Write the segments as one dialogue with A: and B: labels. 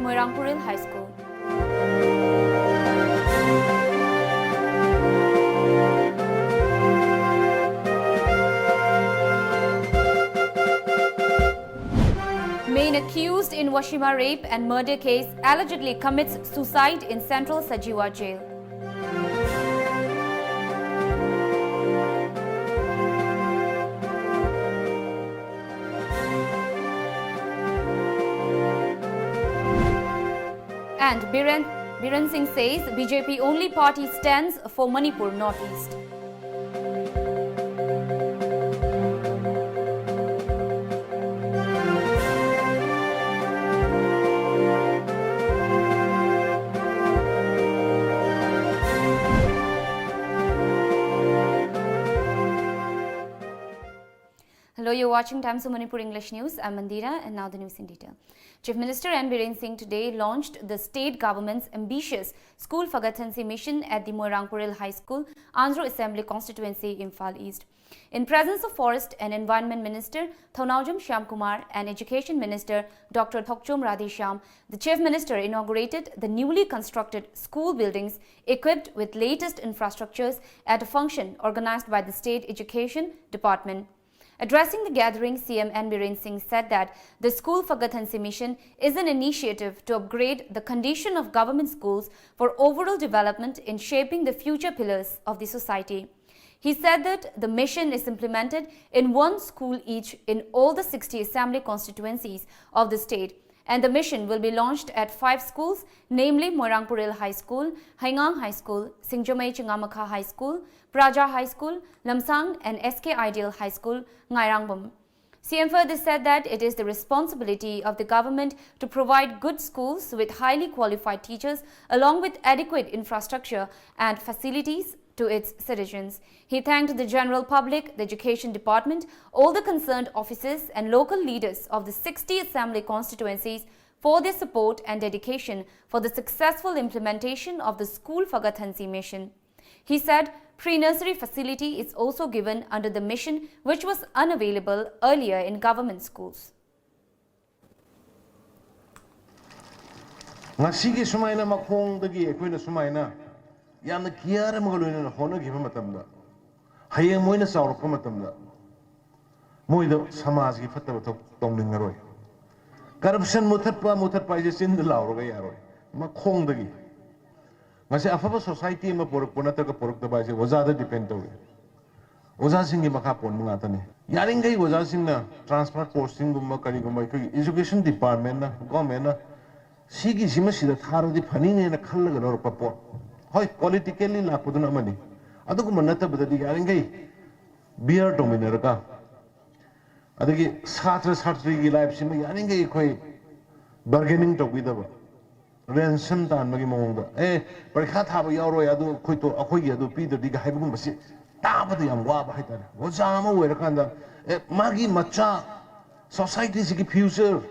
A: Moirangpuril High School. Main accused in Washima rape and murder case allegedly commits suicide in Central Sajiwa jail. And Biren Singh says BJP only party stands for Manipur Northeast. Hello, you're watching Times of Manipur English News. I'm Mandira, and now the news in detail. Chief Minister N. Biren Singh today launched the state government's ambitious School Fagathansi mission at the Moirangpuril High School, Andhra Assembly Constituency, Imphal East. In presence of Forest and Environment Minister Thonaujam Shyamkumar and Education Minister Dr. Thokchom Radheshyam, the Chief Minister inaugurated the newly constructed school buildings equipped with latest infrastructures at a function organized by the State Education Department. Addressing the gathering, CM N. Biren Singh said that the School Fagathansi mission is an initiative to upgrade the condition of government schools for overall development in shaping the future pillars of the society. He said that the mission is implemented in one school each in all the 60 assembly constituencies of the state, and the mission will be launched at 5 schools, namely Moirangpuril High School, Haingang High School, Singjomei Chingamakha High School, Praja High School, Lamsang and SK Ideal High School, Ngairangbam. CM further said that it is the responsibility of the government to provide good schools with highly qualified teachers along with adequate infrastructure and facilities to its citizens. He thanked the general public, the Education Department, all the concerned officers and local leaders of the 60 assembly constituencies for their support and dedication for the successful implementation of the School Fagathansi mission. He said pre-nursery facility is also given under the mission, which was unavailable earlier in government schools.
B: Ngasigi sumaina makhongdagi ekoina sumaina yamna kiyara magaloina honagiba matamda hayeng moina saurappa matamda moida samajgi fattaba tongningaroi corruption muthatpa ije sin lauraga yaroi makhongdagi ngase afaba society ma porok ponata ka porok daba je wazada depend tawe waza singi makha pon munga tani yaringai waza singna transfer posting gumma kari gumma education department na government na sigi sima sida tharadi phani ne na khallaga lor papo hoi politically la puduna mani adu gumma nata badadi yaringai beer dominator ka adagi satra satri gi life sima yaringai khoi bargaining to bidaba ransom tan magi mongda parikha thaba yauro ya du khoi to akhoi ya du pi de diga haibugum basi taba de yam wa ba haitare oja ma wera kanda magi macha society sigi future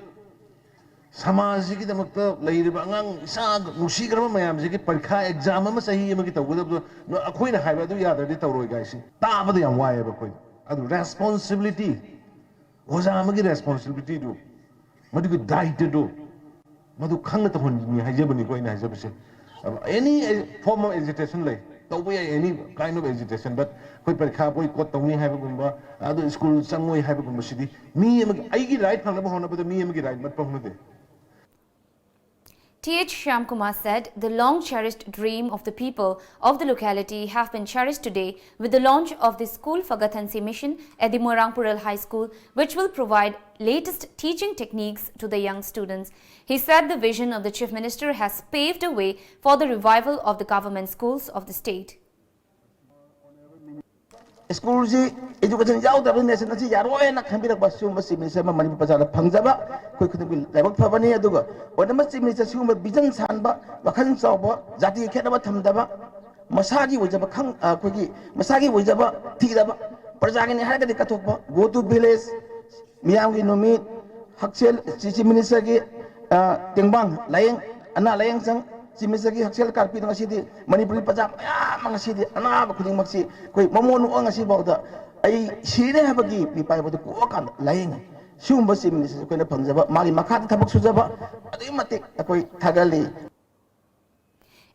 B: samaj gi damakta leiriba angang isa musi garba mayam sigi parikha exam ma sahi ma gi tawgudab no akhoi na haiba du ya de tawroi gaisi taba de yam wa ya ba khoi adu responsibility oja ma gi responsibility du madu gi diet do madu khang ta hon ni hajabani ko ina hajabse any form of agitation like to be any kind of agitation but koi parikha koi ko tawni haiba gumba adu school sangoi haiba gumba sidi mi ai gi right phang na hona ba mi gi right mat phang de.
A: T.H. Shyamkumar said the long-cherished dream of the people of the locality have been cherished today with the launch of the School Fagathansi mission at the Moirangpuril High School, which will provide latest teaching techniques to the young students. He said the vision of the Chief Minister has paved a way for the revival of the government schools of the state.
C: School education jau da nation na yaro na khambira basu masi minister ma mani pajala phangjaba koi khudbi laibak phabani aduga ona masi minister suma vision sanba wakhan chawba jati khedaba thamdaba masagi wajaba khang kogi masagi wajaba thidaba prajagi ni harga dikatokba go to village miyam gi nomi haksel chief minister gi tengbang layeng ana layeng sang Simisagi hasil karpi dengan sidi Manipuri pajak ya mangasidi anak bakuding maksi koi mamonu ang ngasi bauda ai sini ha bagi pipai batu ko kan lain सिगुम्बा chief minister अखोइना फंगजबा मागी मखादा थबक सुजबा अदुई मतिक अखोइ थागली.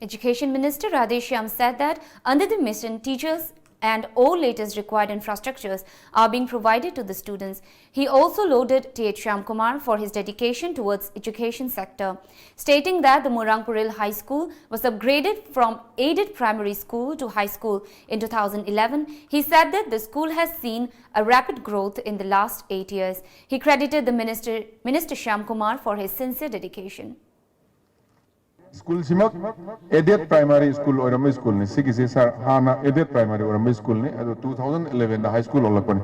A: Education Minister Radheshyam said that under the mission, teachers and all latest required infrastructures are being provided to the students. He also lauded T.H. Shyamkumar for his dedication towards education sector, stating that the Morangpuril High School was upgraded from aided primary school to high school in 2011. He said that the school has seen a rapid growth in the last 8 years. He credited the Minister Shyamkumar for his sincere dedication.
D: School simak aided primary school or a school ni sigisi sir hana aided primary or a school ni ado 2011 the high school olakon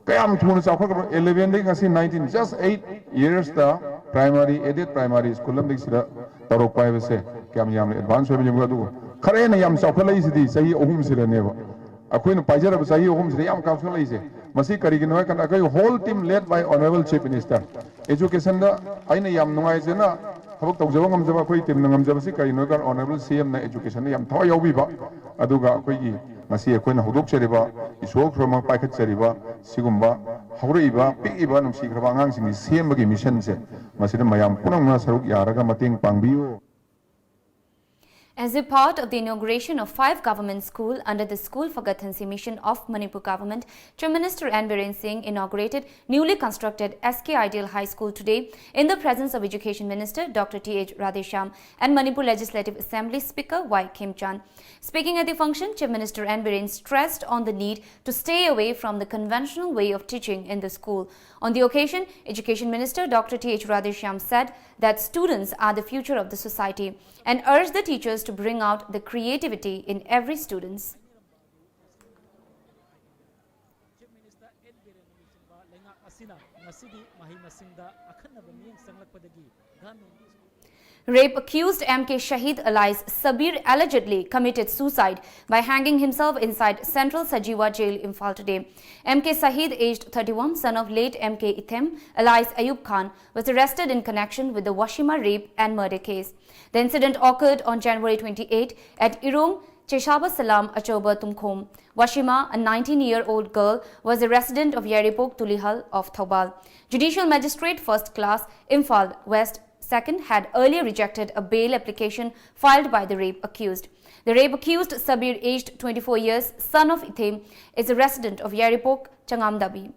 D: kayam thun sa khok 11 dei kasi 19 just 8 years the primary aided primary school lam diksira tarok pai se kyam yam advance hobe jam du khare na yam sa khalai sidi sahi ohum sira ne ba akoin paijara ba sahi ohum sira yam kausal lai se masi kari gi no kan akai whole team led by honorable chief minister education da aina yam nungai se na thabak tawjaba ngamjaba koi team ngamjaba si kari no kan honorable cm na education yam thaw yaubi ba aduga koi gi masi akoina hodok cheriba isok roma paikhat cheriba sigumba haureiba piiba numsi graba angang sing cm gi mission se masida mayam punang na saruk yaraga mating pangbiu.
A: As a part of the inauguration of 5 government schools under the School Fagatansi mission of Manipur government, Chief Minister N. Biren Singh inaugurated newly constructed SK Ideal High School today in the presence of Education Minister Dr. T.H. Radheshyam and Manipur Legislative Assembly Speaker Y. Kim Chan. Speaking at the function, Chief Minister N. Biren stressed on the need to stay away from the conventional way of teaching in the school. On the occasion, Education Minister Dr. T.H. Radheshyam said that students are the future of the society and urged the teachers to bring out the creativity in every student. Rape accused MK Shahid alias Sabir allegedly committed suicide by hanging himself inside Central Sajiwa Jail, Imphal today. MK Shahid, aged 31, son of late MK Ithem alias Ayub Khan, was arrested in connection with the Washima rape and murder case. The incident occurred on January 28 at Irong Cheshaba Salam Achoba Tumkhom. Washima, a 19-year-old girl, was a resident of Yaripok Tulihal of Thobal. Judicial Magistrate First Class, Imphal West Second, had earlier rejected a bail application filed by the rape accused. The rape accused, Sabir, aged 24 years, son of Ithem, is a resident of Yaripok, Changamdabi.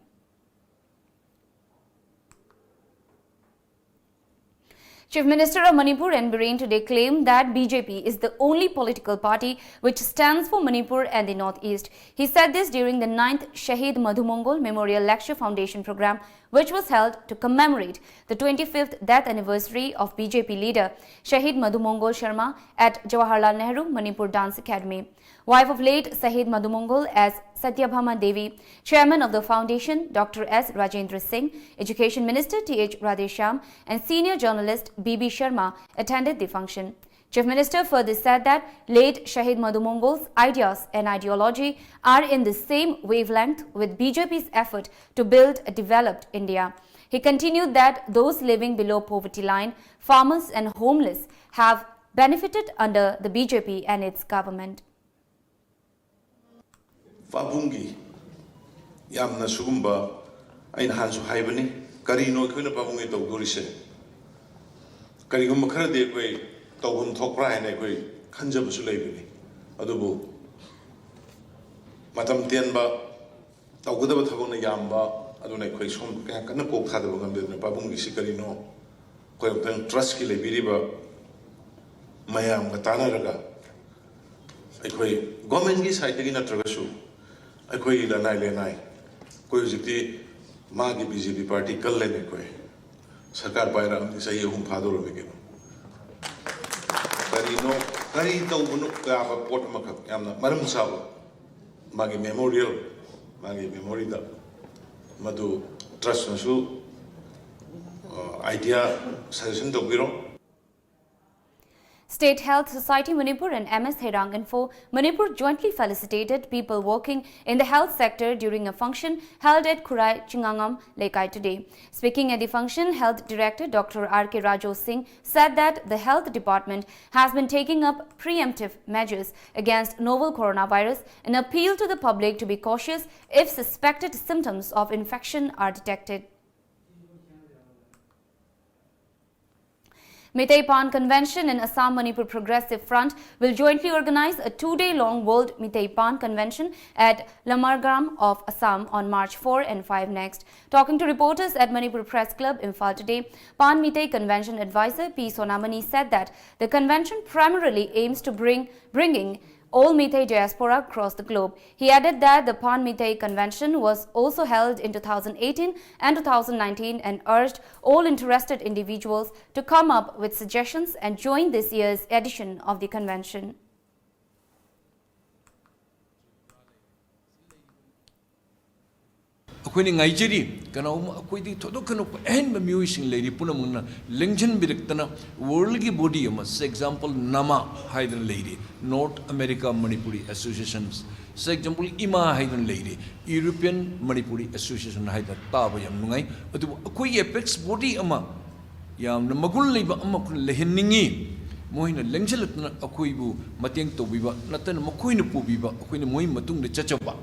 A: Chief Minister of Manipur N. Biren today claimed that BJP is the only political party which stands for Manipur and the Northeast. He said this during the 9th Shahid Madhu Mongol Memorial Lecture Foundation program, which was held to commemorate the 25th death anniversary of BJP leader Shahid Madhu Mongol Sharma at Jawaharlal Nehru Manipur Dance Academy. Wife of late Shahid Madhu Mongol as Satyabhama Devi, Chairman of the Foundation Dr. S. Rajendra Singh, Education Minister T.H. Radheshyam and Senior Journalist B.B. Sharma attended the function. Chief Minister further said that late Shahid Madhu Mongol's ideas and ideology are in the same wavelength with BJP's effort to build a developed India. He continued that those living below poverty line, farmers and homeless have benefited under the BJP and its government.
E: Pabungi yamna sugumba aina hansu haibani karino khuna pabungi to gorise karigum khara de koi tawum thokra haine koi khanjab su leibani adubu matam tianba tawgudaba thabona yamba aduna koi som kana kok thadaba gambe pabungi si karino koi tang trust ki lebiriba mayam ga tanaraga koi government ki side ki natragasu akoi la nai le nai koi jiti magi BJP party kal le ne koi sarkar paira amni sahi hum phadoro me keno kari to bunu ka ba pot makak yamna maram sawa magi memorial magi memory da madu trust na su idea suggestion to biro.
A: State Health Society Manipur and MS Herang Info Manipur jointly felicitated people working in the health sector during a function held at Kurai Chingangam, Lekai today. Speaking at the function, Health Director Dr. R.K. Rajo Singh said that the Health Department has been taking up preemptive measures against novel coronavirus and appealed to the public to be cautious if suspected symptoms of infection are detected. Meitei Pan Convention and Assam Manipur Progressive Front will jointly organize a 2-day-long World Meitei Pan Convention at Lamjingbatom of Assam on March 4 and 5 next. Talking to reporters at Manipur Press Club, Imphal today, Pan Meitei Convention advisor P. Sonamani said that the convention primarily aims to bringing all Meitei diaspora across the globe. He added that the Pan Meitei Convention was also held in 2018 and 2019 and urged all interested individuals to come up with suggestions and join this year's edition of the convention.
F: Akwai Nigeria kana akwai di todo kana en music lady punamuna lengjan biriktana world ki body for example nama haidan lady North America Manipuri Associations for example ima haidan lady European Manipuri Association haidan taba yam nungai adu akwai apex body ama yam na magul leiba ama kun lehinningi moina lengjalatna akwai bu mateng tobiba natan makoina pubiba akwai na moi matung na chachaba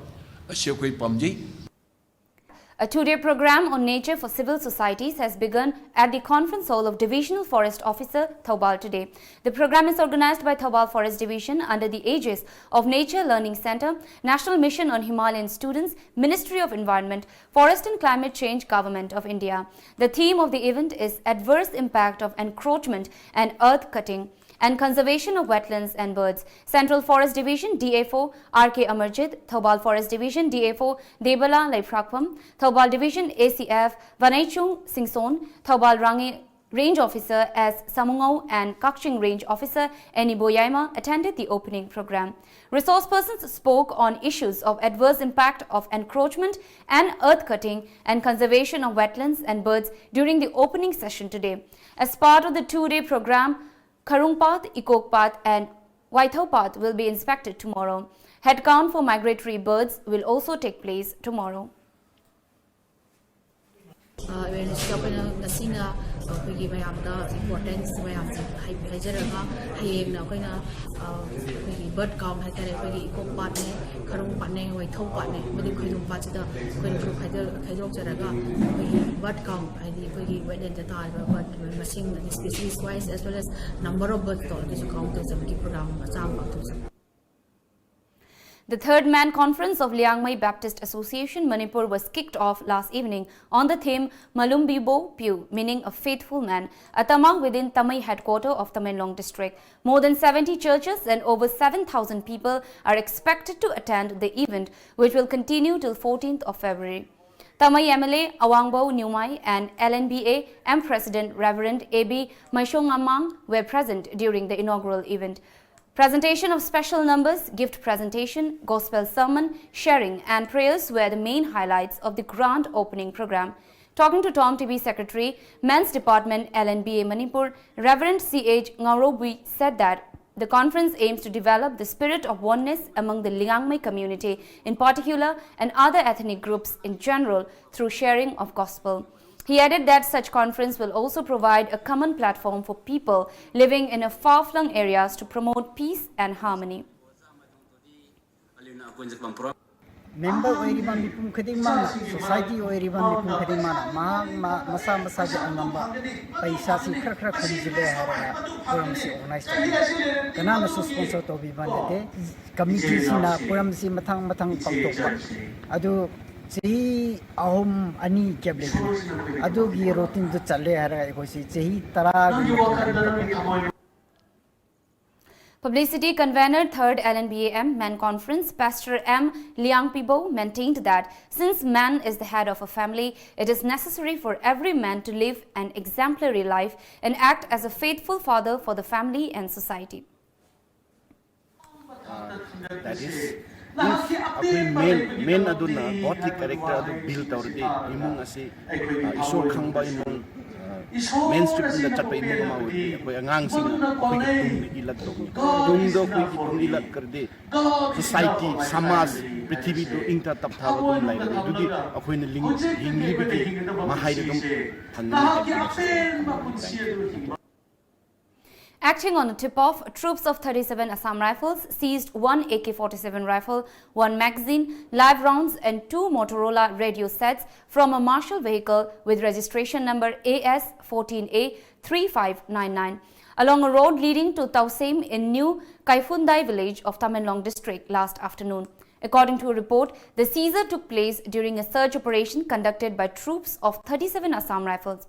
F: ashe akwai pamjei.
A: A 2-day program on nature for civil societies has begun at the conference hall of Divisional Forest Officer, Thoubal today. The program is organized by Thoubal Forest Division under the aegis of Nature Learning Center, National Mission on Himalayan Students, Ministry of Environment, Forest and Climate Change, Government of India. The theme of the event is Adverse Impact of Encroachment and Earth Cutting and Conservation of Wetlands and Birds. Central Forest Division DA4 R.K. Amarjit, Thoubal Forest Division DA4 Debala Laiprakpam, Thoubal Division ACF Vanaichung Singson, Thoubal Range Officer S. Samungau and Kakching Range Officer Eni Boyaima attended the opening program. Resource persons spoke on issues of adverse impact of encroachment and earth cutting and conservation of wetlands and birds during the opening session today. As part of the 2-day program, Karung Path, Ikok Path and Waithau Path will be inspected tomorrow. Head count for migratory birds will also take place tomorrow.
G: Bird count hai tare koi ikok pat ne kharung pat ne waithau pat ne madu khaidum pat da koi group khaidok jaraga koi bird count hai di koi wetland ta tar bird masing species wise as well as number of birds to count to some program acham pa to.
A: The third Man Conference of Liangmai Baptist Association, Manipur was kicked off last evening on the theme Malumbibo Piu, meaning a faithful man, a tamang within Tamai headquarter of Tamenglong district. More than 70 churches and over 7,000 people are expected to attend the event, which will continue till 14th of February. Tamai MLA Awangbo Nyumai and LNBA M President Reverend A.B. Maishongamang were present during the inaugural event. Presentation of special numbers, gift presentation, gospel sermon, sharing and prayers were the main highlights of the grand opening program. Talking to TOMTV Secretary, Men's Department LNBA Manipur, Reverend C.H. Ngaurobui said that the conference aims to develop the spirit of oneness among the Liangmai community in particular and other ethnic groups in general through sharing of gospel. He added that such conference will also provide a common platform for people living in far-flung areas to promote peace and harmony.
H: Member oiriban mipum khading mana society oiriban mipum khading mana masa masa ja angamba paisa si khar khar khari jile hara program si organize to kana na sponsor to bi bande committee sina program si mathang pangtok adu Chehi ahum ani keble adu gi routine du challe hara ko si chehi tara.
A: Publicity convener 3rd LNBAM Man Conference, Pastor M. Liangpibo maintained that since man is the head of a family, it is necessary for every man to live an exemplary life and act as a faithful father for the family and society.
C: That is, if main aduna godly character adu build already imung asi iso khangba imung mainstream na chat imung ma wi koi angang sing koi tung ilat to tung do koi tung ilat kar de society samaj prithvi to ingta tap tha ba dum lai du di akoi na ling hingli bi ma hai dum
A: Acting on a tip-off, troops of 37 Assam Rifles seized one AK-47 rifle, one magazine, live rounds and two Motorola radio sets from a martial vehicle with registration number AS14A3599 along a road leading to Tausem in New Kaifundai village of Tamenglong district last afternoon. According to a report, the seizure took place during a search operation conducted by troops of 37 Assam Rifles.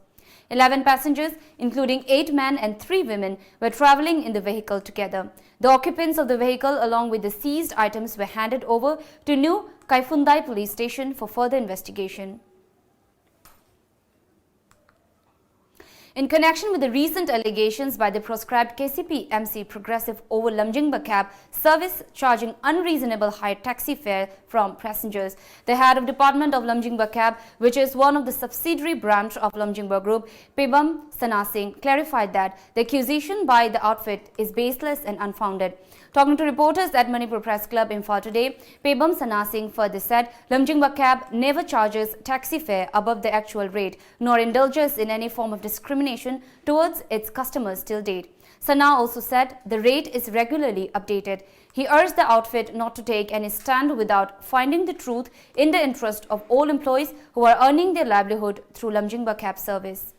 A: 11 passengers, including 8 men and 3 women, were travelling in the vehicle together. The occupants of the vehicle along with the seized items were handed over to New Kaifundai police station for further investigation. In connection with the recent allegations by the proscribed KCP MC Progressive over Lamjingba cab service charging unreasonable high taxi fare from passengers, the head of Department of Lamjingba cab, which is one of the subsidiary branch of Lamjingba Group, Pebam Sanasing, clarified that the accusation by the outfit is baseless and unfounded. Talking to reporters at Manipur Press Club Imphal today, Pebam Sanasing further said Lamjingba cab never charges taxi fare above the actual rate nor indulges in any form of discrimination towards its customers till date. Sana also said the rate is regularly updated. He urged the outfit not to take any stand without finding the truth in the interest of all employees who are earning their livelihood through Lamjingba cab service.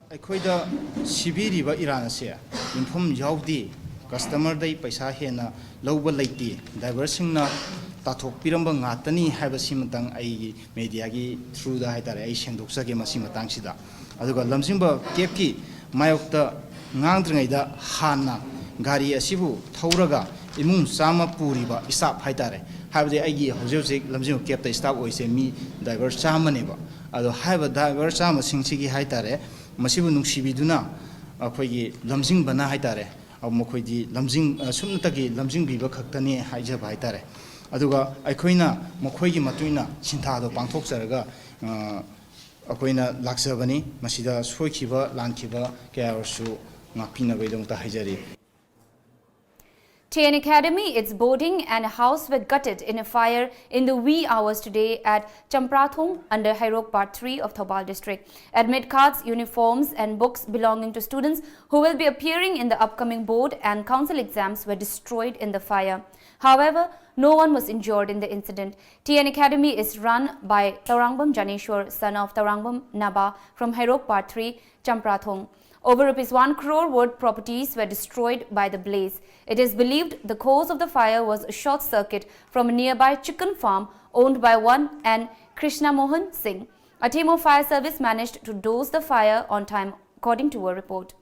I: ꯑꯩꯈꯣꯏꯗ ꯁꯤꯕꯤꯔꯤꯕ ꯏꯔꯥꯟ ꯑꯁꯤ ꯌꯨꯝꯐꯝ ꯌꯥꯎꯗꯦ ꯀꯁꯇꯃꯔꯗꯩ ꯄꯩꯁꯥ ꯍꯦꯟꯅ ꯂꯧꯕ ꯂꯩꯇꯦ ꯗ꯭ꯔꯥꯏꯚꯔꯁꯤꯡꯅ ꯇꯥꯊꯣꯛꯄꯤꯔꯝꯕ ꯉꯥꯛꯇꯅꯤ ꯍꯥꯏꯕꯁꯤꯃꯇꯪ ꯑꯩꯒꯤ ꯃꯦꯗꯤꯌꯥꯒꯤ ꯊ꯭ꯔꯨꯗ ꯍꯥꯏꯇꯥꯔꯦ ꯑꯩ ꯁꯦꯡꯗꯣꯛꯆꯒꯦ ꯃꯁꯤ ꯃꯇꯥꯡꯁꯤꯗ ꯑꯗꯨꯒ ꯂꯝꯖꯤꯡꯕ ꯀꯦꯕꯀꯤ ꯃꯥꯌꯣꯛꯇ ꯉꯥꯡꯗ꯭ꯔꯤꯉꯩꯗ ꯍꯥꯟꯅ ꯒꯥꯔꯤ ꯑꯁꯤꯕꯨ ꯊꯧꯔꯒ ꯏꯃꯨꯡ ꯆꯥꯝꯃ ꯄꯨꯔꯤꯕ ꯁ꯭ꯇꯥꯐ ꯍꯥꯏꯇꯥꯔꯦ ꯍꯥꯏꯕꯗꯤ ꯑꯩꯒꯤ ꯍꯧꯖꯤꯛ ꯍꯧꯖꯤꯛ ꯂꯝꯖꯤꯡꯕ ꯀꯦꯕꯇ ꯁ꯭ꯇꯥꯐ ꯑꯣꯏꯁꯦ ꯃꯤ ꯗ꯭ꯔꯥꯏꯚꯔ ꯆꯥꯝꯃꯅꯦꯕ ꯑꯗꯣ ꯍꯥꯏꯕ ꯗ꯭ꯔꯥꯏꯚꯔ ꯆꯥꯝꯃꯁꯤꯡꯁꯤꯒꯤ ꯍꯥꯏꯇꯥꯔꯦ ꯃꯁꯤꯕꯨ ꯅꯨꯡꯁꯤꯕꯤꯗꯨꯅ ꯑꯩꯈꯣꯏꯒꯤ ꯂꯝꯖꯤꯡꯕꯅ ꯍꯥꯏꯇꯥꯔꯦ ꯃꯈꯣꯏꯗꯤ ꯁꯨꯞꯅꯇꯒꯤ ꯂꯝꯖꯤꯡꯕꯤꯕ ꯈꯛꯇꯅꯤ ꯍꯥꯏꯖꯕ ꯍꯥꯏꯇꯥꯔꯦ ꯑꯗꯨꯒ ꯑꯩꯈꯣꯏꯅ ꯃꯈꯣꯏꯒꯤ ꯃꯇꯨꯡꯏꯟꯅ ꯁꯤꯟꯊꯥꯗꯣ ꯄꯥꯡꯊꯣꯛꯆꯔꯒ ꯑꯩꯈꯣꯏꯅ ꯂꯥꯛꯆꯕꯅꯤ ꯃꯁꯤꯗ ꯁꯣꯏꯈꯤꯕ ꯂꯥꯟꯈꯤꯕ ꯀꯌꯥ ꯑꯣꯏꯔꯁꯨ ꯉꯥꯛꯄꯤꯅꯕꯒꯤꯗꯃꯛꯇ ꯍꯥꯏꯖꯔꯤ.
A: TN Academy, its boarding and house were gutted in a fire in the wee hours today at Champrathong under Hairok Part 3 of Thoubal district. Admit cards, uniforms and books belonging to students who will be appearing in the upcoming board and council exams were destroyed in the fire. However, no one was injured in the incident. TN Academy is run by Taurangbam Janeshwar, son of Taurangbam Naba from Hairok Part 3, Champrathong. Over ₹1 crore worth properties were destroyed by the blaze. It is believed the cause of the fire was a short circuit from a nearby chicken farm owned by one and Krishna Mohan Singh. A team of fire service managed to douse the fire on time, according to a report.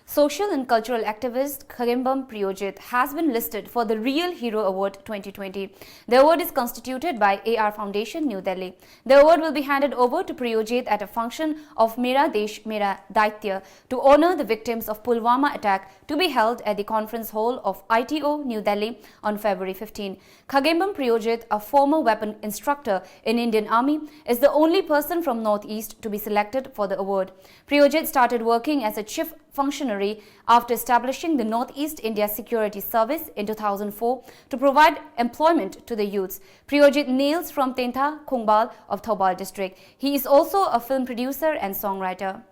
A: Social and cultural activist Khagembam Priyojit has been listed for the Real Hero Award 2020. The award is constituted by AR Foundation, New Delhi. The award will be handed over to Priyojit at a function of Mera Desh Mera Daitya to honor the victims of Pulwama attack to be held at the conference hall of ITO, New Delhi on February 15. Khagembam Priyojit, a former weapon instructor in Indian Army, is the only person from Northeast to be selected for the award. Priyojit started working as a chief functionary after establishing the Northeast India Security Service in 2004 to provide employment to the youths. Priyojit hails from Tentha, Khungbal of Thoubal district. He is also a film producer and songwriter.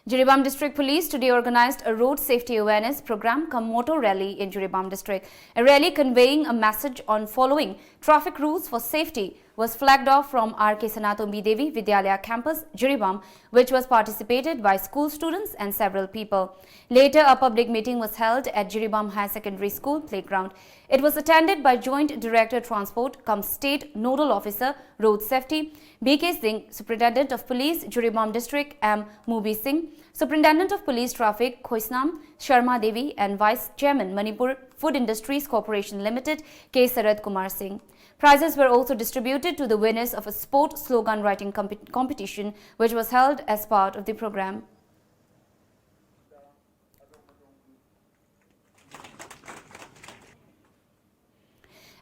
A: Jiribam District Police today organized a road safety awareness program cum motor rally in Jiribam District. A rally conveying a message on following traffic rules for safety was flagged off from R.K. Sanatombi Devi Vidyalaya campus, Jiribam, which was participated by school students and several people. Later, a public meeting was held at Jiribam High Secondary School playground. It was attended by Joint Director Transport cum State Nodal Officer Road Safety, B.K. Singh, Superintendent of Police, Jiribam District, M. Mubi Singh, Superintendent of Police Traffic, Khoisnam Sharma Devi, and Vice Chairman, Manipur Food Industries Corporation Limited, K. Sarad Kumar Singh. Prizes were also distributed to the winners of a sport slogan writing competition, which was held as part of the program.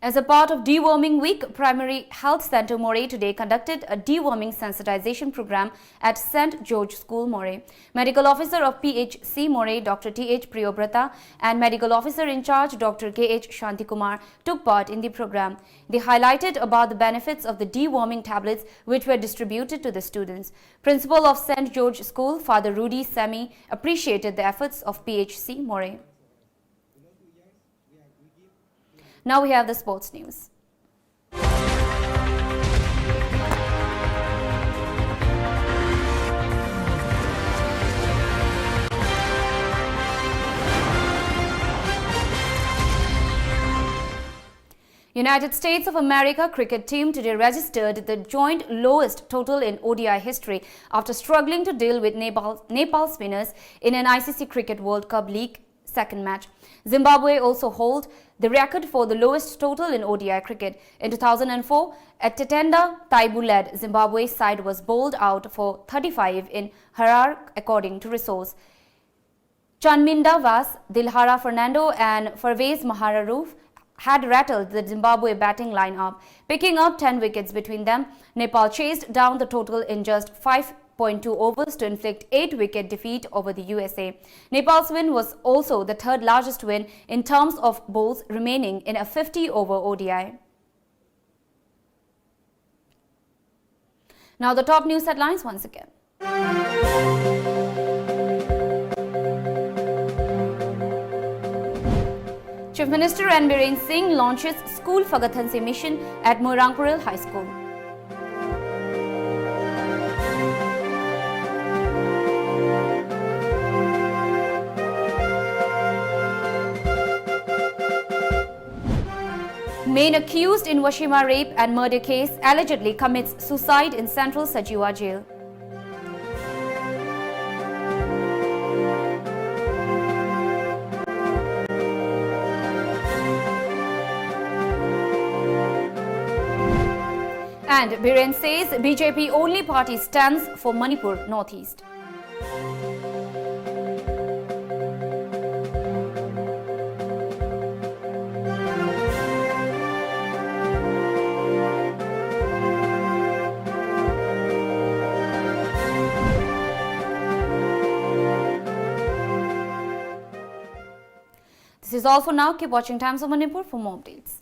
A: As a part of Deworming Week, Primary Health Centre Moray today conducted a deworming sensitization program at St. George School, Moray. Medical Officer of PHC Moray, Dr. T.H. Priyobrata, and Medical Officer in charge, Dr. K.H. Shantikumar, took part in the program. They highlighted about the benefits of the deworming tablets which were distributed to the students. Principal of St. George School, Father Rudy Semi, appreciated the efforts of PHC Moray. Now we have the sports news. United States of America cricket team today registered the joint lowest total in ODI history after struggling to deal with Nepal spinners in an ICC Cricket World Cup League second match. Zimbabwe also hold the record for the lowest total in ODI cricket. In 2004, at Tetenda Taibu-led Zimbabwe side was bowled out for 35 in Harar, according to resource. Chanminda Vas, Dilhara Fernando and Farvez Mahararuf had rattled the Zimbabwe batting lineup, picking up 10 wickets between them. Nepal chased down the total in just 5.2 overs to inflict 8-wicket defeat over the USA. Nepal's win was also the third largest win in terms of bowls remaining in a 50-over ODI. Now the top news headlines once again. Chief Minister N. Biren Singh launches School Fagathansi mission at Moirangpuril High School. Main accused in Washima rape and murder case allegedly commits suicide in Central Sajiwa jail. And Biren says BJP only party stands for Manipur Northeast. This is all for now. Keep watching Times of Manipur for more updates.